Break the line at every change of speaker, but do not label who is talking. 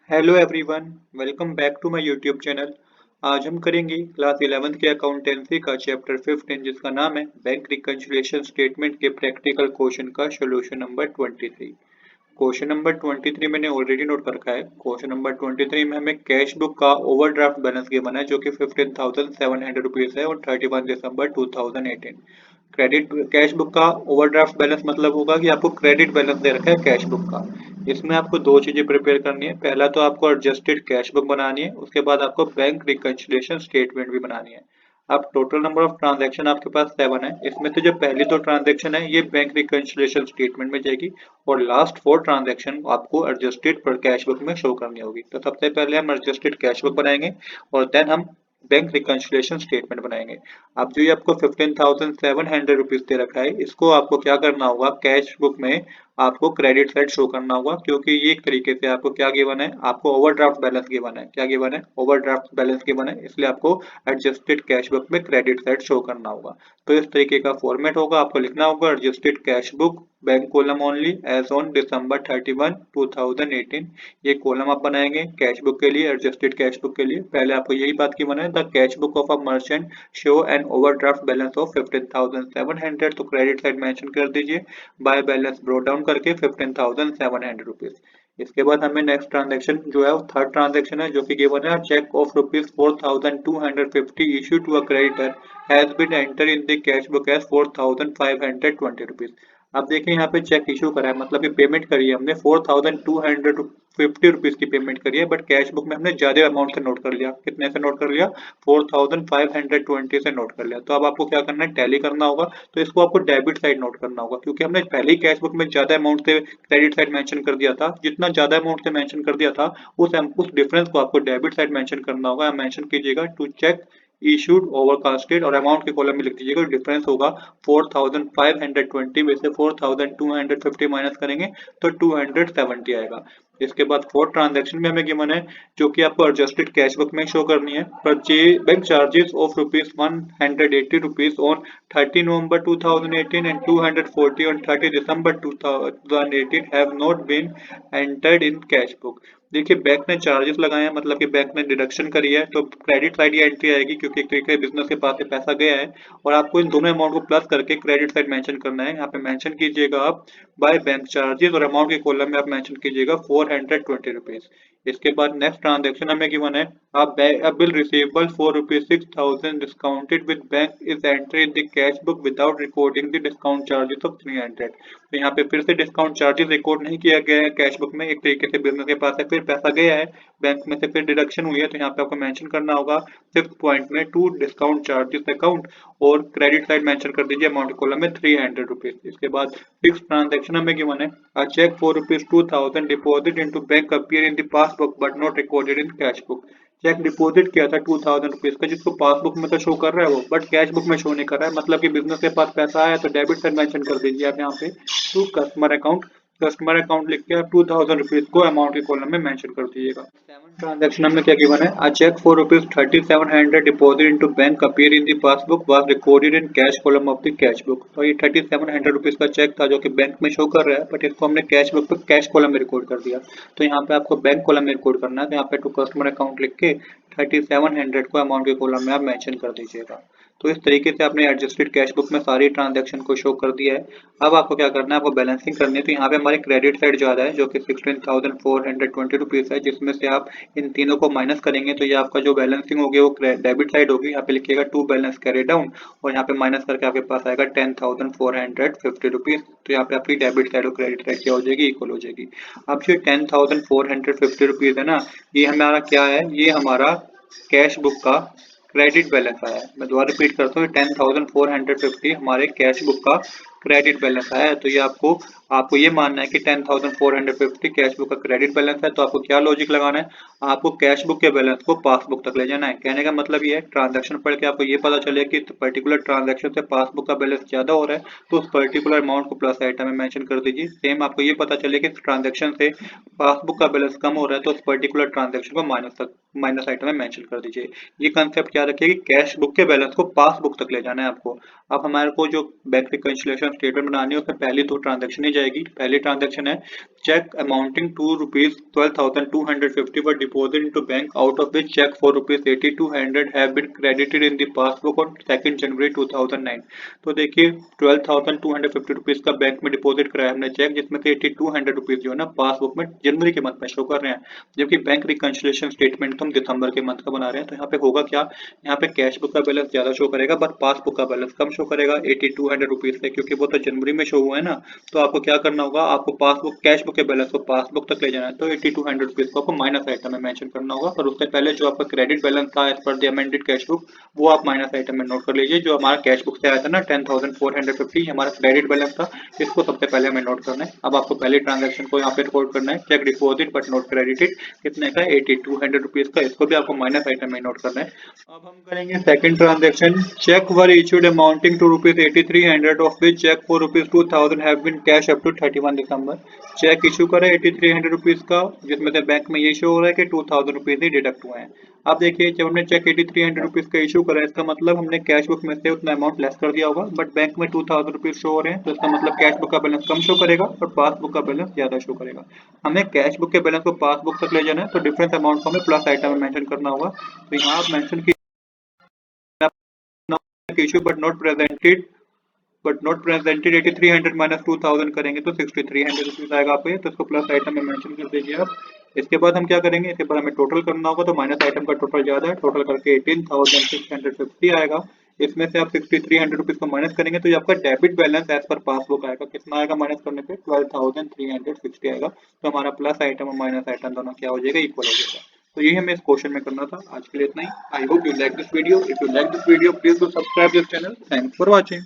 Hello everyone, welcome back to my YouTube channel. आज हम करेंगे क्लास 11th के अकाउंटेंसी का चैप्टर 15 जिसका नाम है बैंक रिकंसिलिएशन स्टेटमेंट के प्रैक्टिकल क्वेश्चन का सॉल्यूशन नंबर 23। क्वेश्चन नंबर 23 मैंने ऑलरेडी नोट कर रखा है। क्वेश्चन नंबर 23 में हमें कैश बुक का ओवरड्राफ्ट बैलेंस गिवन है जो कि 15,700 रुपीज है और 31 दिसंबर 2018। क्रेडिट कैश बुक का ओवरड्राफ्ट बैलेंस मतलब होगा कि आपको क्रेडिट बैलेंस दे रखा है कैश बुक का। इसमें आपको दो चीजें प्रिपेयर करनी है। पहला तो आपको एडजस्टेड कैश बुक बनानी है, उसके बाद आपको बैंक रिकंसिलिएशन स्टेटमेंट भी बनानी है। अब टोटल नंबर ऑफ ट्रांजैक्शन आपके पास 7 है। इसमें से जो पहली दो ट्रांजैक्शन है ये बैंक रिकंसिलिएशन स्टेटमेंट में जाएगी और लास्ट 4 ट्रांजैक्शन आपको एडजस्टेड पर कैश बुक में शो करनी होगी। तो सबसे पहले हम एडजस्टेड कैश बुक बनाएंगे और देन हम बैंक रिकंसिलिएशन स्टेटमेंट बनाएंगे। अब जो ये आपको 15,700 रुपीज दे रखा है, इसको आपको क्या करना होगा, कैश बुक में आपको क्रेडिट साइड शो करना होगा क्योंकि ये एक तरीके से आपको क्या गिवन है, आपको ओवरड्राफ्ट बैलेंस गिवन है। क्या गिवन है? ओवरड्राफ्ट बैलेंस गिवन है, इसलिए आपको एडजस्टेड कैश बुक में क्रेडिट साइड शो करना होगा। तो इस तरीके का फॉर्मेट होगा, आपको लिखना होगा adjusted cash book bank column only as on December 31, 2018। ये कॉलम आप बनाएंगे कैश बुक के लिए, एडजस्टेड कैश बुक के लिए। पहले आपको यही बात की बनाए the cash book of a merchant show an overdraft balance of 15,700, तो क्रेडिट साइड मेंशन कर दीजिए बाय बैलेंस ब्रोट डाउन करके 15,700 रुपीज। इसके बाद हमें नेक्स्ट ट्रांजेक्शन जो है वो थर्ड ट्रांजेक्शन है जो कि गिवन है cheque of rupees 4,250 issue to a creditor has been enter in the cash book as 4,520 rupees. अब देखिए यहाँ पे चेक इशू करा है, मतलब कि पेमेंट करी है हमने 4,250 रुपीज की पेमेंट करी है, बट कैश बुक में हमने ज्यादा अमाउंट से नोट कर लिया। कितने से नोट कर लिया? 4,520 से नोट कर लिया। तो अब आपको क्या करना है, टैली करना होगा। तो इसको आपको डेबिट साइड नोट करना होगा क्योंकि हमने पहले ही कैश बुक में ज्यादा अमाउंट से क्रेडिट साइड मेंशन कर दिया था। जितना ज्यादा अमाउंट से मेंशन कर दिया था उस डिफरेंस को आपको डेबिट साइड मेंशन करना होगा। मेंशन कीजिएगा टू चेक इशूड ओवरकास्टेड और अमाउंट के कॉलम में लिख दीजिएगा। डिफरेंस होगा 4,520 में से 4,250 माइनस करेंगे तो 270 आएगा। इसके बाद फोर्थ ट्रांजैक्शन में हमें गिवन है जो कि आपको एडजस्टेड कैश बुक में शो करनी है। Purchase bank charges of rupees 180 rupees on 30 November 2018 and 240 on 30 December 2018 have not been entered in cash book। देखिए बैंक ने चार्जेस लगाए हैं, मतलब कि बैंक ने डिडक्शन करी है, तो क्रेडिट साइड ये एंट्री आएगी क्योंकि एक तरीके से बिजनेस के पास से पैसा गया है और आपको इन दोनों अमाउंट को प्लस करके क्रेडिट साइड मेंशन करना है। यहाँ पे मेंशन कीजिएगा आप बाय बैंक चार्जेस और अमाउंट के कॉलम में आप मेंशन कीजिएगा 420 रुपीज। इसके बाद नेक्स्ट ट्रांजेक्शन हमें गिवन है a bill receivable for rupees 6,000 discounted with bank is entered in the cash book without recording the discount charges of 300। तो यहाँ पे फिर से डिस्काउंट चार्जेस रिकॉर्ड नहीं किया गया है कैश बुक में। एक तरीके से बिजनेस के पास है, फिर पैसा गया है बैंक में से, फिर डिडक्शन हुई है, तो यहाँ पे आपको मेंशन करना होगा फिफ्थ पॉइंट में टू डिस्काउंट चार्जेस अकाउंट और क्रेडिट साइड मेंशन कर दीजिए अमाउंट कॉलम में 300 रुपीज। इसके बाद फिक्स ट्रांजेक्शन हमें गिवन है a check for rupees 2,000 deposit into bank appear in the passbook but not recorded in cash book। Cheque deposit किया था 2,000 रुपीज का जिसको पासबुक में तो शो कर रहा है वो, बट कैश बुक में शो नहीं कर रहा है। मतलब कि बिजनेस के पास पैसा आया तो डेबिट साइड मेंशन कर दीजिए आप यहाँ पे टू कस्टमर अकाउंट लिख के आप 2,000 रुपीज को अमाउंट के कॉलम में मेंशन कर दीजिएगा। सेवन ट्रांजेक्शन में क्या गिवन है a check for rupees 3,700 deposit into bank appear in the passbook was recorded in cash column of the cash book। तो ये 3,700 रुपीज का चेक था जो कि बैंक में शो कर रहा है, बट इसको हमने कैश बुक पे कैश कॉलम में रिकॉर्ड कर दिया। तो यहाँ पे आपको बैंक कॉलम में रिकॉर्ड करना है, तो यहाँ पे टू कस्टमर अकाउंट लिख के 3,700 को अमाउंट के कॉलम में आप मेंशन कर दीजिएगा। तो इस तरीके से आपने एडजस्टेड कैश बुक में सारी ट्रांजैक्शन को शो कर दिया है। अब आपको क्या करना है, आपको बैलेंसिंग करनी है। तो यहाँ पे हमारी क्रेडिट साइड ज्यादा है जो कि 16,420 रुपीज है, जिसमें से आप इन तीनों को माइनस करेंगे तो ये आपका जो बैलेंसिंग होगी वो डेबिट साइड होगी। यहाँ पे लिखिएगा टू बैलेंस कैरी डाउन और यहाँ पे माइनस करके आपके पास आएगा 10,450 रुपीज। तो यहाँ पे आपकी डेबिट साइड और क्रेडिट साइड क्या हो जाएगी, इक्वल हो जाएगी। अब जो 10,450 रुपीज है ना, ये हमारा क्या है, ये हमारा कैश बुक का क्रेडिट बैलेंस आया है। मैं दोबारा रिपीट करता हूँ, 10,450 हमारे कैश बुक का क्रेडिट बैलेंस आया है। तो ये आपको आपको ये मानना है कि 10,450 कैश बुक का क्रेडिट बैलेंस है। तो आपको क्या लॉजिक लगाना है, आपको कैश बुक के बैलेंस को पासबुक तक ले जाना है। कहने का मतलब ये है ट्रांजैक्शन पढ़ के आपको ये पता चले कि पर्टिकुलर ट्रांजैक्शन से पासबुक का बैलेंस ज्यादा हो रहा है तो उस पर्टिकुलर अमाउंट को प्लस आइटम में मेंशन कर दीजिए। सेम आपको ये पता चले कि ट्रांजैक्शन से पासबुक का बैलेंस कम हो रहा है तो उस पर्टिकुलर ट्रांजैक्शन को माइनस आइटम में मेंशन कर दीजिए। ये कंसेप्ट क्या रखिए कि कैश बुक के बैलेंस को पासबुक तक ले जाना है आपको। अब हमारे को जो बैंक रिकंसिलिएशन रिकंसिलिएशन स्टेटमेंट बनानी है उसमें पहली दो ट्रांजैक्शन ही जाएगी। पहली ट्रांजैक्शन है cheque amounting to ₹12,250 were deposited into bank out of which check for ₹8200 have been credited in the passbook on 2nd January 2009। तो देखिए 12,250 रुपीज का बैंक में डिपॉजिट कराया हमने चेक, जिसमें से 8200 रुपीज जो है ना पासबुक में जनवरी के मंथ में शो कर रहे हैं, जबकि बैंक रिकंसिलिएशन स्टेटमेंट तो हम दिसंबर के मंथ का बना रहे हैं। तो यहाँ पे होगा क्या, यहाँ पे कैश बुक का बैलेंस ज्यादा शो करेगा बट पासबुक का बैलेंस कम शो करेगा 8200 रुपीज से, क्योंकि वो तो जनवरी में शो हुआ है ना। तो आपको क्या करना होगा, आपको पासबुक कैश बुक के बैलेंस को पासबुक तक ले जाना है, तो 8200 रुपीज को आपको माइनस आइटम में मेंशन करना होगा। और उससे पहले जो आपका क्रेडिट बैलेंस था as per the amended cash book, वो आप माइनस आइटम में नोट कर लीजिए। जो हमारा कैश बुक से आया था ना 10,450 हमारा क्रेडिट बैलेंस था, इसको सबसे पहले हमें नोट करना है। अब आपको पहले ट्रांजैक्शन को यहाँ पे रिकॉर्ड करना है, cheque deposit but not credited, कितने का 8200 रुपीज का, इसको भी आपको माइनस आइटम में नोट करना है। अब हम करेंगे second transaction, cheque were issued amounting to ₹8300 of which cheque for ₹2000 have been cash up to 31 दिसंबर। चेक इशू करा 8300 रुपीज का, जिसमें से बैंक में ये शो हो रहा है कि 2000 रुपीज ही डिडक्ट हुए हैं। अब देखिए जब हमने चेक 8300 रुपीज का इशू करा, इसका मतलब हमने कैश बुक में से उतना अमाउंट लेस कर दिया होगा, बट बैंक में 2000 रुपीज शो हो रहे हैं, तो इसका मतलब कैश बुक का बैलेंस कम शो करेगा और पासबुक का बैलेंस ज्यादा शो करेगा। हमें कैश बुक के बैलेंस को पासबुक तक ले जाना है, तो डिफरेंस अमाउंट को हमें प्लस आइटम में मेंशन करना होगा। तो यहाँ आप मेंशन की issue but not presented 8300 minus 2000 करेंगे तो 6300 रुपीज आएगा आपको, तो इसको प्लस आइटम में मेंशन कर दीजिए आप। इसके बाद हम क्या करेंगे, इसके बाद हमें टोटल करना होगा, तो माइनस आइटम का टोटल ज्यादा है, टोटल करके 18,650 आएगा। इसमें से आप 6300 रुपीज को माइनस करेंगे तो ये आपका debit balance as per passbook आएगा, कितना आएगा माइनस करने पे 12,360 आएगा। तो हमारा प्लस आइटम और माइनस आइटम दोनों क्या हो जाएगा, इक्वल हो जाएगा। तो यही हमें इस क्वेश्चन में करना था। आज के लिए इतना ही। I hope you like this video. If you like this video please do subscribe this channel. Thanks for watching.